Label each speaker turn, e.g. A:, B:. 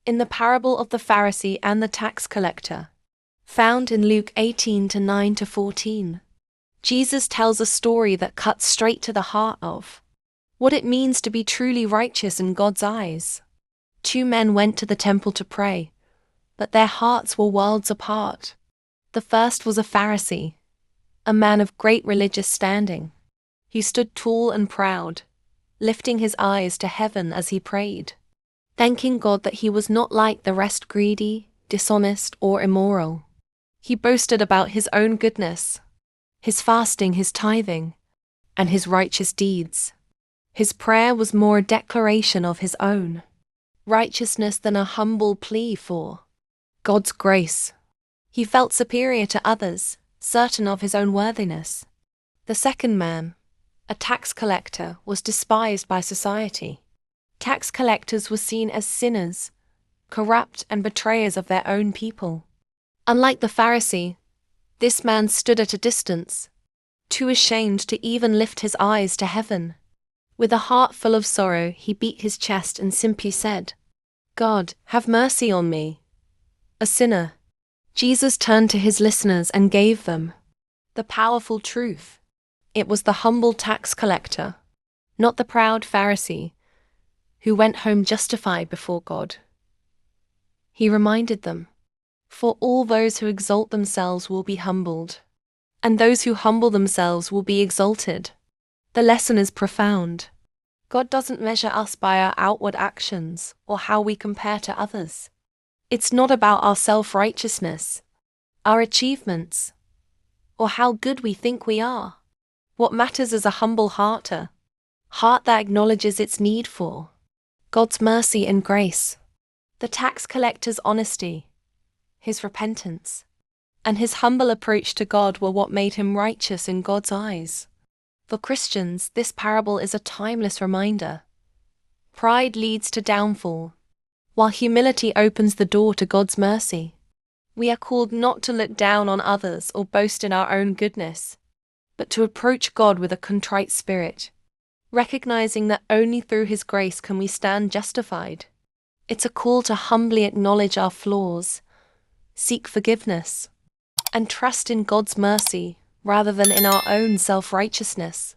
A: In the parable of the Pharisee and the tax collector, found in Luke 18:9-14, Jesus tells a story that cuts straight to the heart of what it means to be truly righteous in God's eyes. Two men went to the temple to pray, but their hearts were worlds apart. The first was a Pharisee, a man of great religious standing. He stood tall and proud, lifting his eyes to heaven as he prayed, thanking God that he was not like the rest, greedy, dishonest, or immoral. He boasted about his own goodness, his fasting, his tithing, and his righteous deeds. His prayer was more a declaration of his own righteousness than a humble plea for God's grace. He felt superior to others, certain of his own worthiness. The second man, a tax collector, was despised by society. Tax collectors were seen as sinners, corrupt and betrayers of their own people. Unlike the Pharisee, this man stood at a distance, too ashamed to even lift his eyes to heaven. With a heart full of sorrow, he beat his chest and simply said, "God, have mercy on me, a sinner." Jesus turned to his listeners and gave them the powerful truth. It was the humble tax collector, not the proud Pharisee, who went home justified before God. He reminded them, "For all those who exalt themselves will be humbled, and those who humble themselves will be exalted." The lesson is profound. God doesn't measure us by our outward actions or how we compare to others. It's not about our self-righteousness, our achievements, or how good we think we are. What matters is a humble heart that acknowledges its need for God's mercy and grace. The tax collector's honesty, his repentance, and his humble approach to God were what made him righteous in God's eyes. For Christians, this parable is a timeless reminder. Pride leads to downfall, while humility opens the door to God's mercy. We are called not to look down on others or boast in our own goodness, but to approach God with a contrite spirit, recognizing that only through His grace can we stand justified. It's a call to humbly acknowledge our flaws, seek forgiveness, and trust in God's mercy rather than in our own self-righteousness.